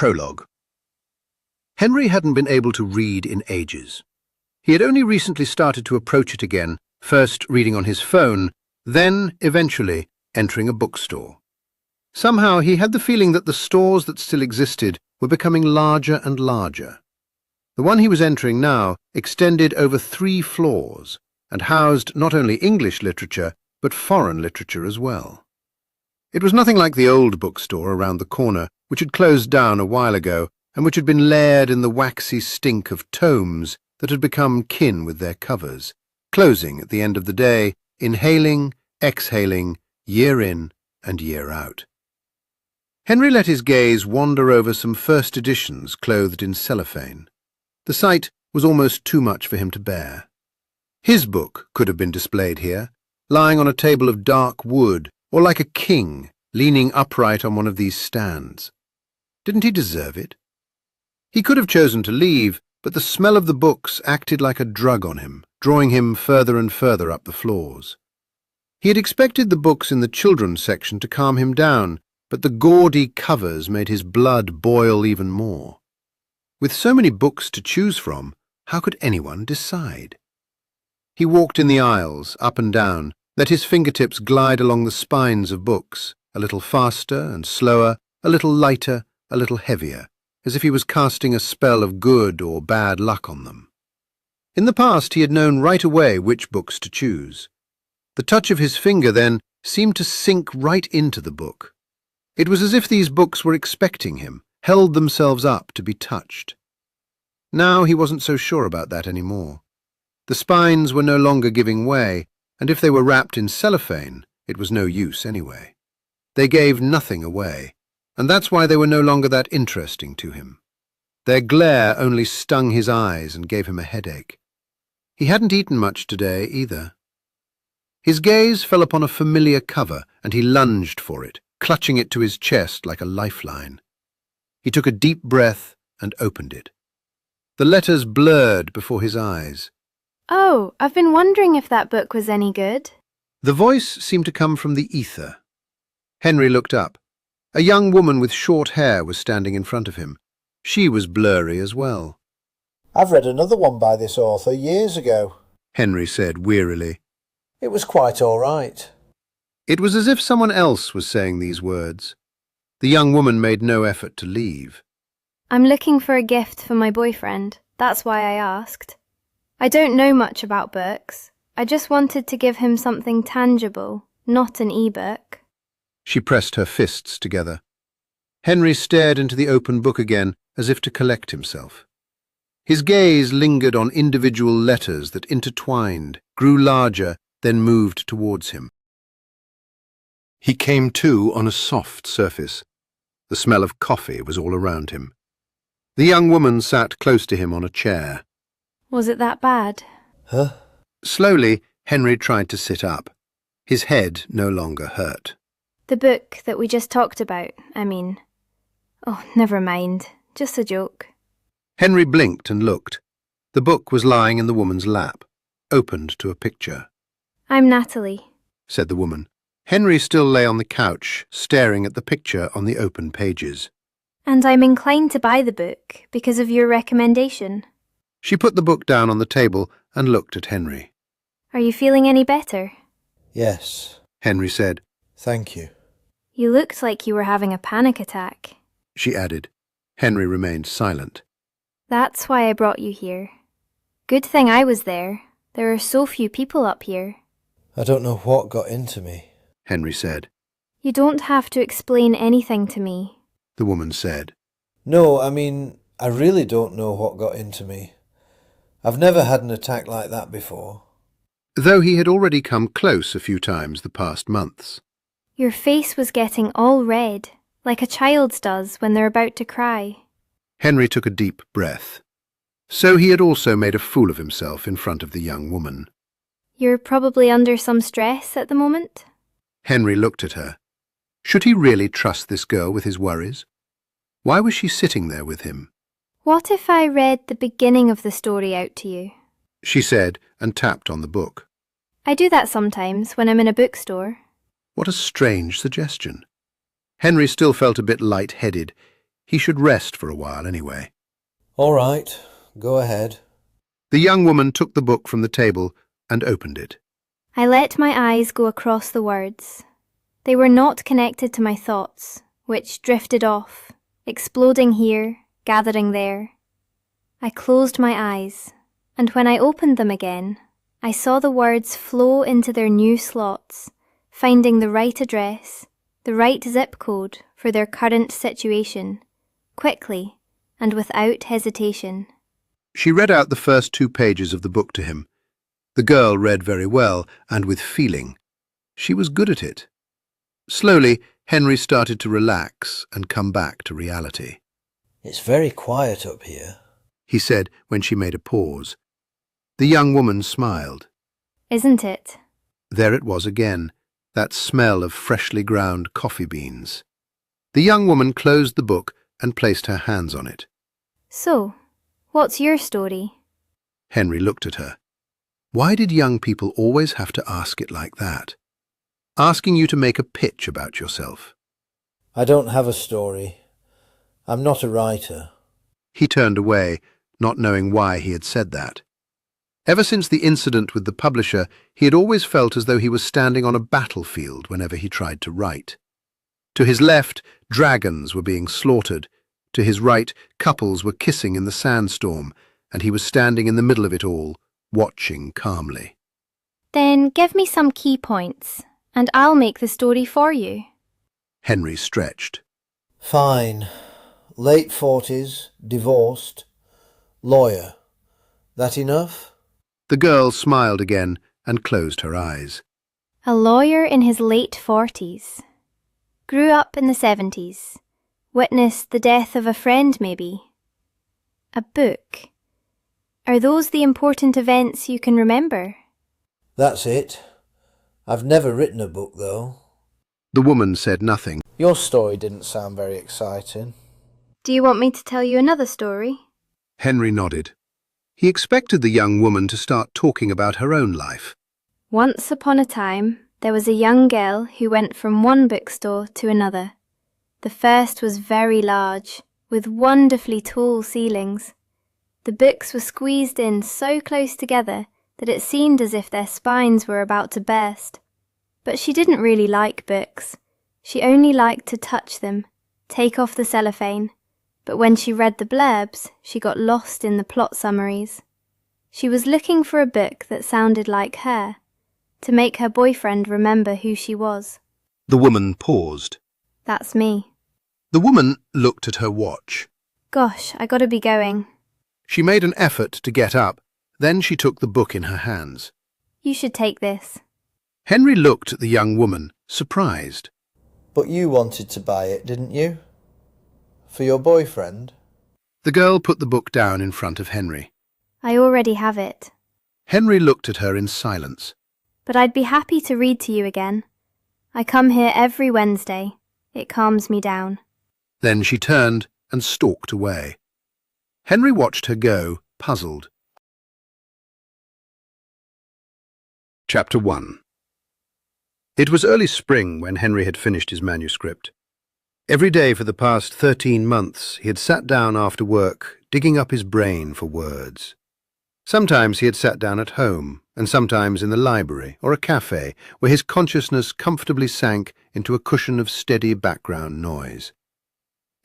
Prologue. Henry hadn't been able to read in ages. He had only recently started to approach it again, first reading on his phone, then, eventually, entering a bookstore. Somehow he had the feeling that the stores that still existed were becoming larger and larger. The one he was entering now extended over 3 floors and housed not only English literature, but foreign literature as well. It was nothing like the old bookstore around the corner, which had closed down a while ago and which had been layered in the waxy stink of tomes that had become kin with their covers, closing at the end of the day, inhaling, exhaling, year in and year out. Henry let his gaze wander over some first editions clothed in cellophane. The sight was almost too much for him to bear. His book could have been displayed here, lying on a table of dark wood, or like a king, leaning upright on one of these stands. Didn't he deserve it? He could have chosen to leave, but the smell of the books acted like a drug on him, drawing him further and further up the floors. He had expected the books in the children's section to calm him down, but the gaudy covers made his blood boil even more. With so many books to choose from, how could anyone decide? He walked in the aisles, up and down, let his fingertips glide along the spines of books, a little faster and slower, a little lighter, a little heavier, as if he was casting a spell of good or bad luck on them. In the past he had known right away which books to choose. The touch of his finger then seemed to sink right into the book. It was as if these books were expecting him, held themselves up to be touched. Now he wasn't so sure about that anymore. The spines were no longer giving way, and if they were wrapped in cellophane, it was no use anyway. They gave nothing away, and that's why they were no longer that interesting to him. Their glare only stung his eyes and gave him a headache. He hadn't eaten much today either. His gaze fell upon a familiar cover, and he lunged for it, clutching it to his chest like a lifeline. He took a deep breath and opened it. The letters blurred before his eyes. "Oh, I've been wondering if that book was any good." The voice seemed to come from the ether. Henry looked up. A young woman with short hair was standing in front of him. She was blurry as well. "I've read another one by this author years ago," Henry said wearily. "It was quite all right." It was as if someone else was saying these words. The young woman made no effort to leave. "I'm looking for a gift for my boyfriend. That's why I asked. I don't know much about books. I just wanted to give him something tangible, not an e-book." She pressed her fists together. Henry stared into the open book again, as if to collect himself. His gaze lingered on individual letters that intertwined, grew larger, then moved towards him. He came to on a soft surface. The smell of coffee was all around him. The young woman sat close to him on a chair. "Was it that bad?" "Huh?" Slowly, Henry tried to sit up. His head no longer hurt. "The book that we just talked about, I mean. Oh, never mind. Just a joke." Henry blinked and looked. The book was lying in the woman's lap, opened to a picture. "I'm Natalie," said the woman. Henry still lay on the couch, staring at the picture on the open pages. "and I'm inclined to buy the book because of your recommendation." She put the book down on the table and looked at Henry. "Are you feeling any better?" "Yes," Henry said. "Thank you." "You looked like you were having a panic attack." She added. Henry remained silent. "That's why I brought you here. Good thing I was there. There are so few people up here." "I don't know what got into me," Henry said. "You don't have to explain anything to me," the woman said. "No, I mean, I really don't know what got into me. I've never had an attack like that before." Though he had already come close a few times the past months. "Your face was getting all red, like a child's does when they're about to cry." Henry took a deep breath. So he had also made a fool of himself in front of the young woman. "You're probably under some stress at the moment?" Henry looked at her. Should he really trust this girl with his worries? Why was she sitting there with him? "What if I read the beginning of the story out to you?" she said, and tapped on the book. "I do that sometimes when I'm in a bookstore." What a strange suggestion. Henry still felt a bit light-headed. He should rest for a while anyway. All right, go ahead. The young woman took the book from the table and opened it. I let my eyes go across the words. They were not connected to my thoughts, which drifted off, exploding here, gathering there. I closed my eyes, and when I opened them again, I saw the words flow into their new slots, finding the right address, the right zip code for their current situation, quickly and without hesitation. She read out the first 2 pages of the book to him. The girl read very well and with feeling. She was good at it. Slowly, Henry started to relax and come back to reality. It's very quiet up here, he said when she made a pause. The young woman smiled. Isn't it? There it was again, that smell of freshly ground coffee beans. The young woman closed the book and placed her hands on it. So, what's your story? Henry looked at her. Why did young people always have to ask it like that? Asking you to make a pitch about yourself. I don't have a story. I'm not a writer. He turned away, not knowing why he had said that. Ever since the incident with the publisher, he had always felt as though he was standing on a battlefield whenever he tried to write. To his left, dragons were being slaughtered. To his right, couples were kissing in the sandstorm, and he was standing in the middle of it all, watching calmly. Then give me some key points, and I'll make the story for you. Henry stretched. Fine. Late 40s, divorced, lawyer. That enough? The girl smiled again and closed her eyes. A lawyer in his late 40s. Grew up in the 70s. Witnessed the death of a friend, maybe. A book. Are those the important events you can remember? That's it. I've never written a book, though. The woman said nothing. Your story didn't sound very exciting. Do you want me to tell you another story? Henry nodded. He expected the young woman to start talking about her own life. Once upon a time, there was a young girl who went from one bookstore to another. The first was very large, with wonderfully tall ceilings. The books were squeezed in so close together that it seemed as if their spines were about to burst. But she didn't really like books. She only liked to touch them, take off the cellophane. But when she read the blurbs, she got lost in the plot summaries. She was looking for a book that sounded like her, to make her boyfriend remember who she was. The woman paused. That's me. The woman looked at her watch. Gosh, I gotta be going. She made an effort to get up. Then she took the book in her hands. You should take this. Henry looked at the young woman, surprised. But you wanted to buy it, didn't you? For your boyfriend? The girl put the book down in front of Henry. I already have it. Henry looked at her in silence. But I'd be happy to read to you again. I come here every Wednesday. It calms me down. Then she turned and stalked away. Henry watched her go, puzzled. Chapter 1. It was early spring when Henry had finished his manuscript. Every day for the past 13 months he had sat down after work, digging up his brain for words. Sometimes he had sat down at home, and sometimes in the library or a cafe, where his consciousness comfortably sank into a cushion of steady background noise.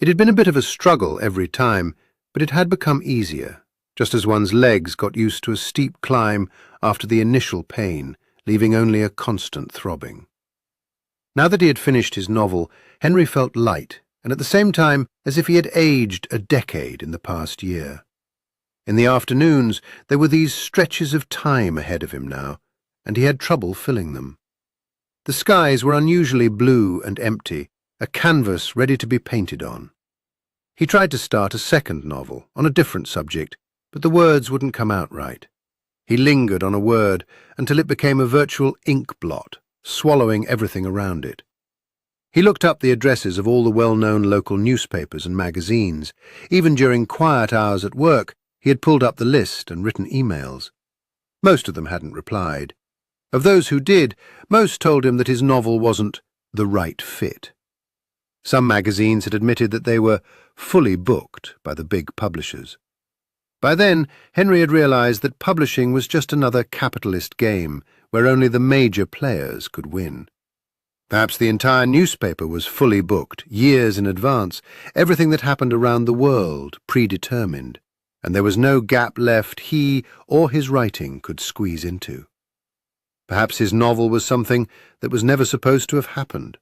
It had been a bit of a struggle every time, but it had become easier, just as one's legs got used to a steep climb after the initial pain, leaving only a constant throbbing. Now that he had finished his novel, Henry felt light, and at the same time as if he had aged a decade in the past year. In the afternoons there were these stretches of time ahead of him now, and he had trouble filling them. The skies were unusually blue and empty, a canvas ready to be painted on. He tried to start a second novel on a different subject, but the words wouldn't come out right. He lingered on a word until it became a virtual ink blot, swallowing everything around it. He looked up the addresses of all the well-known local newspapers and magazines. Even during quiet hours at work, he had pulled up the list and written emails. Most of them hadn't replied. Of those who did, most told him that his novel wasn't the right fit. Some magazines had admitted that they were fully booked by the big publishers. By then, Henry had realized that publishing was just another capitalist game where only the major players could win. Perhaps the entire newspaper was fully booked, years in advance, everything that happened around the world predetermined, and there was no gap left he or his writing could squeeze into. Perhaps his novel was something that was never supposed to have happened.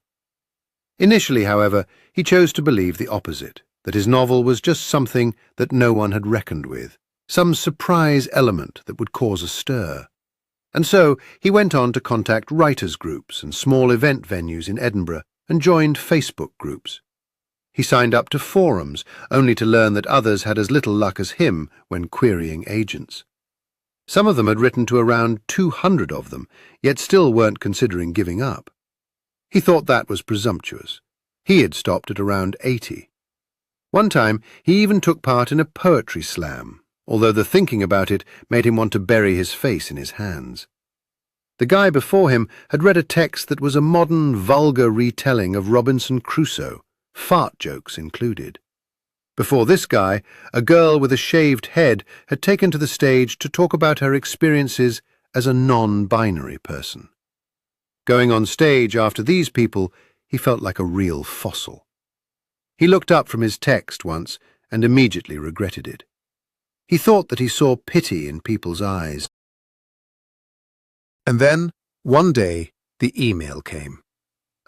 Initially, however, he chose to believe the opposite, that his novel was just something that no one had reckoned with, some surprise element that would cause a stir. And so he went on to contact writers' groups and small event venues in Edinburgh and joined Facebook groups. He signed up to forums, only to learn that others had as little luck as him when querying agents. Some of them had written to around 200 of them, yet still weren't considering giving up. He thought that was presumptuous. He had stopped at around 80. One time, he even took part in a poetry slam, although the thinking about it made him want to bury his face in his hands. The guy before him had read a text that was a modern, vulgar retelling of Robinson Crusoe, fart jokes included. Before this guy, a girl with a shaved head had taken to the stage to talk about her experiences as a non-binary person. Going on stage after these people, he felt like a real fossil. He looked up from his text once and immediately regretted it. He thought that he saw pity in people's eyes. And then, one day, the email came.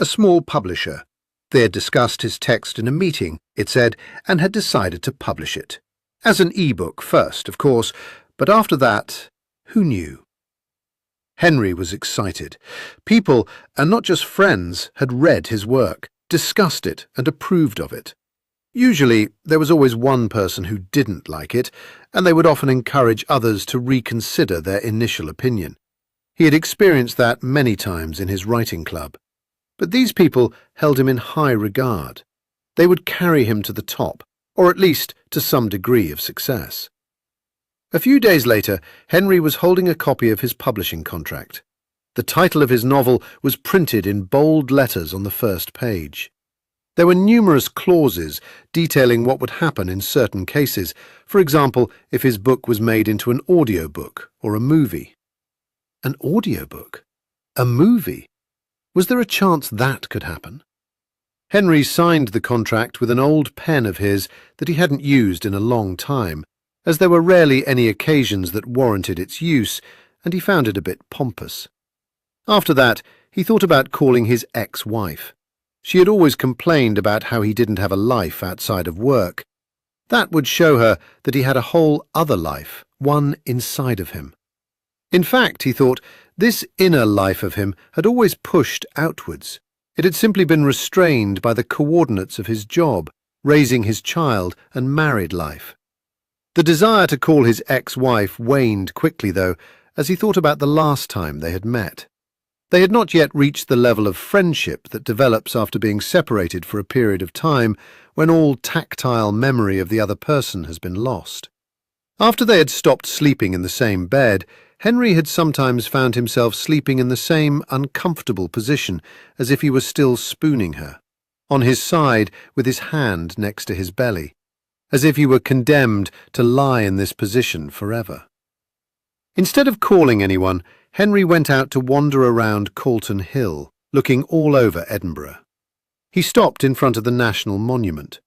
A small publisher. They had discussed his text in a meeting, it said, and had decided to publish it. As an e-book first, of course, but after that, who knew? Henry was excited. People, and not just friends, had read his work, discussed it, and approved of it. Usually, there was always one person who didn't like it, and they would often encourage others to reconsider their initial opinion. He had experienced that many times in his writing club. But these people held him in high regard. They would carry him to the top, or at least to some degree of success. A few days later, Henry was holding a copy of his publishing contract. The title of his novel was printed in bold letters on the first page. There were numerous clauses detailing what would happen in certain cases, for example, if his book was made into an audiobook or a movie. An audiobook? A movie? Was there a chance that could happen? Henry signed the contract with an old pen of his that he hadn't used in a long time, as there were rarely any occasions that warranted its use, and he found it a bit pompous. After that, he thought about calling his ex-wife. She had always complained about how he didn't have a life outside of work. That would show her that he had a whole other life, one inside of him. In fact, he thought, this inner life of him had always pushed outwards. It had simply been restrained by the coordinates of his job, raising his child and married life. The desire to call his ex-wife waned quickly, though, as he thought about the last time they had met. They had not yet reached the level of friendship that develops after being separated for a period of time when all tactile memory of the other person has been lost. After they had stopped sleeping in the same bed, Henry had sometimes found himself sleeping in the same uncomfortable position as if he were still spooning her, on his side with his hand next to his belly, as if he were condemned to lie in this position forever. Instead of calling anyone, Henry went out to wander around Calton Hill, looking all over Edinburgh. He stopped in front of the National Monument.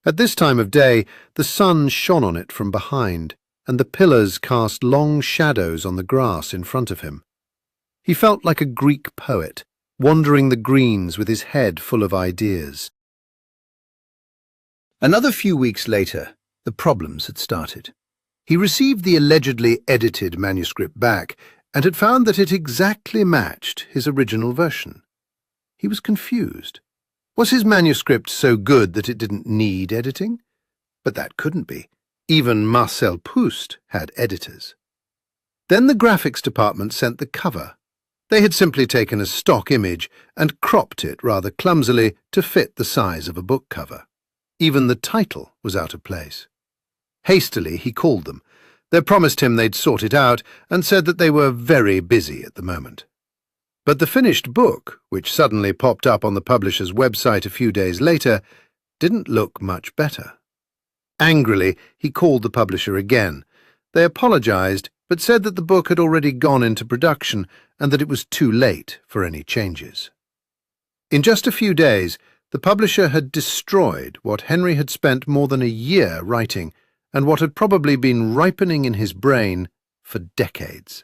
At this time of day, the sun shone on it from behind, and the pillars cast long shadows on the grass in front of him. He felt like a Greek poet, wandering the greens with his head full of ideas. Another few weeks later, the problems had started. He received the allegedly edited manuscript back and had found that it exactly matched his original version. He was confused. Was his manuscript so good that it didn't need editing? But that couldn't be. Even Marcel Proust had editors. Then the graphics department sent the cover. They had simply taken a stock image and cropped it rather clumsily to fit the size of a book cover. Even the title was out of place. Hastily, he called them. They promised him they'd sort it out and said that they were very busy at the moment. But the finished book, which suddenly popped up on the publisher's website a few days later, didn't look much better. Angrily, he called the publisher again. They apologized, but said that the book had already gone into production and that it was too late for any changes. In just a few days, the publisher had destroyed what Henry had spent more than a year writing and what had probably been ripening in his brain for decades.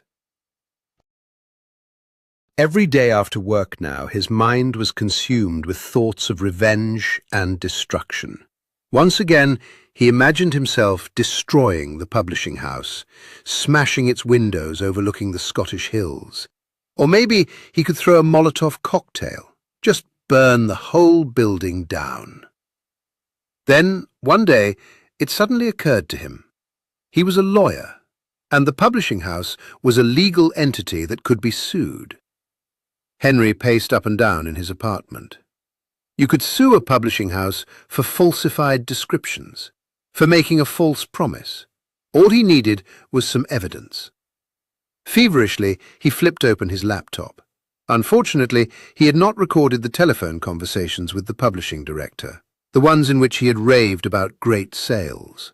Every day after work now, his mind was consumed with thoughts of revenge and destruction. Once again, he imagined himself destroying the publishing house, smashing its windows overlooking the Scottish hills. Or maybe he could throw a Molotov cocktail, just burn the whole building down. Then, one day, it suddenly occurred to him. He was a lawyer, and the publishing house was a legal entity that could be sued. Henry paced up and down in his apartment. You could sue a publishing house for falsified descriptions, for making a false promise. All he needed was some evidence. Feverishly, he flipped open his laptop. Unfortunately, he had not recorded the telephone conversations with the publishing director, the ones in which he had raved about great sales.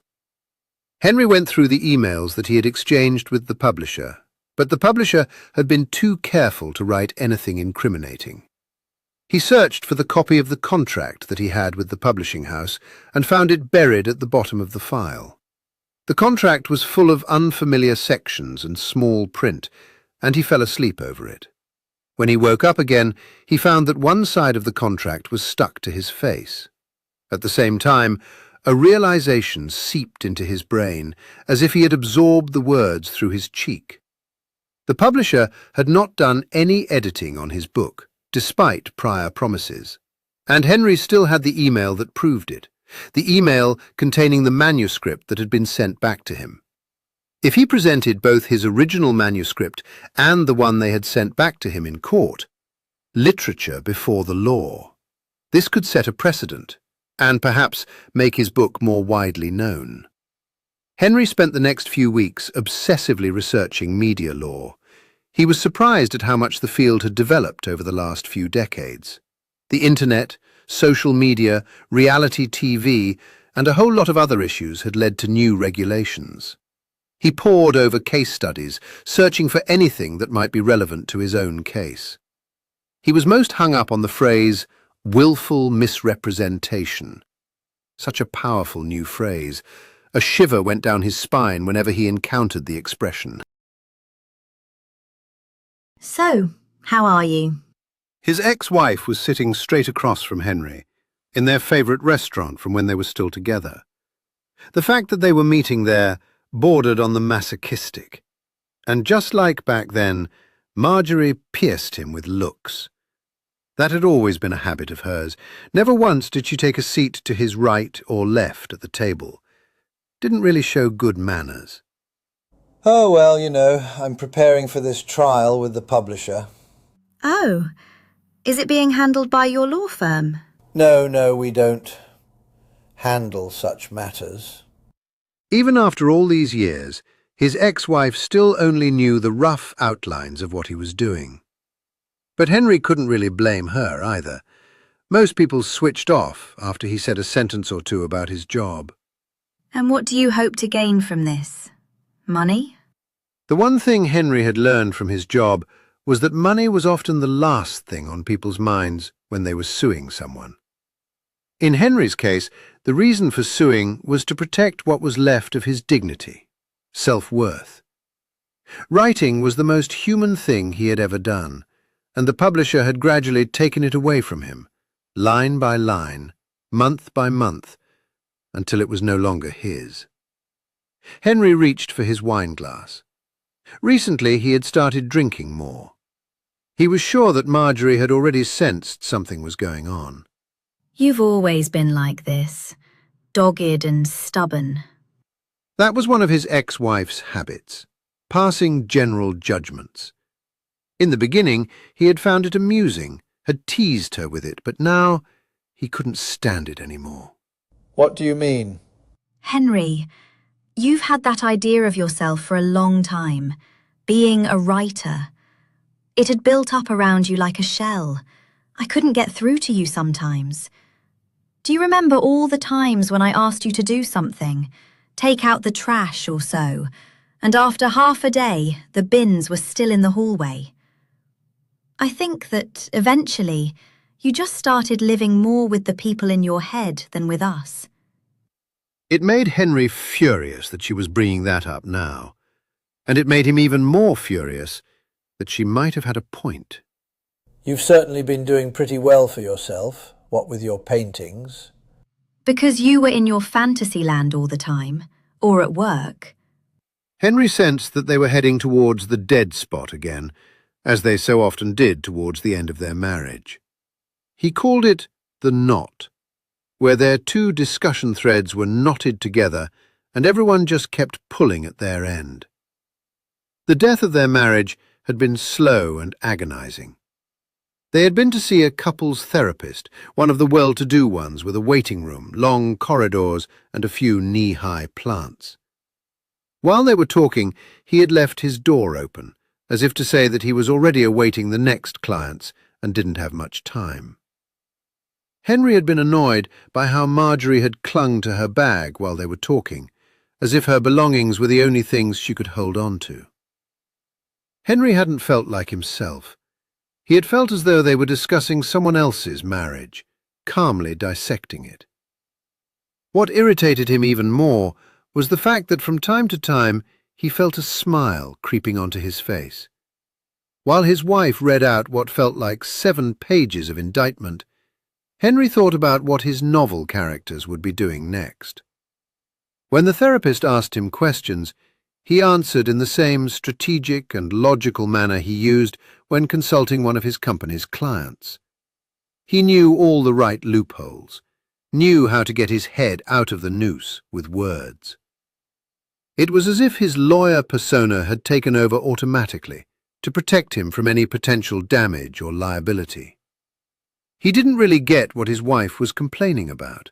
Henry went through the emails that he had exchanged with the publisher, but the publisher had been too careful to write anything incriminating. He searched for the copy of the contract that he had with the publishing house and found it buried at the bottom of the file. The contract was full of unfamiliar sections and small print, and he fell asleep over it. When he woke up again, he found that one side of the contract was stuck to his face. At the same time, a realization seeped into his brain, as if he had absorbed the words through his cheek. The publisher had not done any editing on his book, despite prior promises, and Henry still had the email that proved it, the email containing the manuscript that had been sent back to him. If he presented both his original manuscript and the one they had sent back to him in court, literature before the law, this could set a precedent, and perhaps make his book more widely known. Henry spent the next few weeks obsessively researching media law. He was surprised at how much the field had developed over the last few decades. The internet, social media, reality TV, and a whole lot of other issues had led to new regulations. He pored over case studies, searching for anything that might be relevant to his own case. He was most hung up on the phrase, willful misrepresentation. Such a powerful new phrase. A shiver went down his spine whenever he encountered the expression. So, how are you? His ex-wife was sitting straight across from Henry, in their favourite restaurant from when they were still together. The fact that they were meeting there bordered on the masochistic, and just like back then, Marjorie pierced him with looks. That had always been a habit of hers. Never once did she take a seat to his right or left at the table. Didn't really show good manners. Oh, well, you know, I'm preparing for this trial with the publisher. Oh, is it being handled by your law firm? No, we don't handle such matters. Even after all these years, his ex-wife still only knew the rough outlines of what he was doing. But Henry couldn't really blame her either. Most people switched off after he said a sentence or two about his job. And what do you hope to gain from this? Money? The one thing Henry had learned from his job was that money was often the last thing on people's minds when they were suing someone. In Henry's case, the reason for suing was to protect what was left of his dignity, self-worth. Writing was the most human thing he had ever done, and the publisher had gradually taken it away from him, line by line, month by month, until it was no longer his. Henry reached for his wine glass. Recently he had started drinking more. He was sure that Marjorie had already sensed something was going on. You've always been like this, dogged and stubborn. That was one of his ex-wife's habits, passing general judgments. In the beginning, he had found it amusing, had teased her with it, but now he couldn't stand it anymore. What do you mean? Henry, you've had that idea of yourself for a long time, being a writer. It had built up around you like a shell. I couldn't get through to you sometimes. Do you remember all the times when I asked you to do something, take out the trash or so, and after half a day, the bins were still in the hallway? I think that, eventually, you just started living more with the people in your head than with us. It made Henry furious that she was bringing that up now, and it made him even more furious that she might have had a point. You've certainly been doing pretty well for yourself, what with your paintings. Because you were in your fantasy land all the time, or at work. Henry sensed that they were heading towards the dead spot again, as they so often did towards the end of their marriage. He called it the knot, where their two discussion threads were knotted together and everyone just kept pulling at their end. The death of their marriage had been slow and agonizing. They had been to see a couples therapist, one of the well-to-do ones with a waiting room, long corridors and a few knee-high plants. While they were talking, he had left his door open, as if to say that he was already awaiting the next clients and didn't have much time. Henry had been annoyed by how Marjorie had clung to her bag while they were talking, as if her belongings were the only things she could hold on to. Henry hadn't felt like himself. He had felt as though they were discussing someone else's marriage, calmly dissecting it. What irritated him even more was the fact that from time to time he felt a smile creeping onto his face. While his wife read out what felt like 7 pages of indictment, Henry thought about what his novel characters would be doing next. When the therapist asked him questions, he answered in the same strategic and logical manner he used when consulting one of his company's clients. He knew all the right loopholes, knew how to get his head out of the noose with words. It was as if his lawyer persona had taken over automatically to protect him from any potential damage or liability. He didn't really get what his wife was complaining about.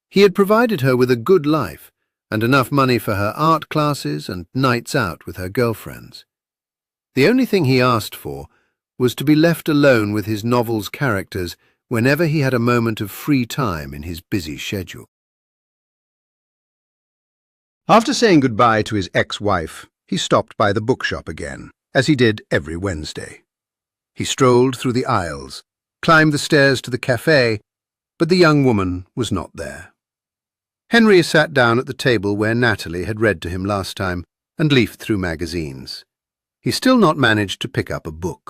He had provided her with a good life and enough money for her art classes and nights out with her girlfriends. The only thing he asked for was to be left alone with his novel's characters whenever he had a moment of free time in his busy schedule. After saying goodbye to his ex-wife, he stopped by the bookshop again, as he did every Wednesday. He strolled through the aisles, climbed the stairs to the café, but the young woman was not there. Henry sat down at the table where Natalie had read to him last time and leafed through magazines. He still not managed to pick up a book.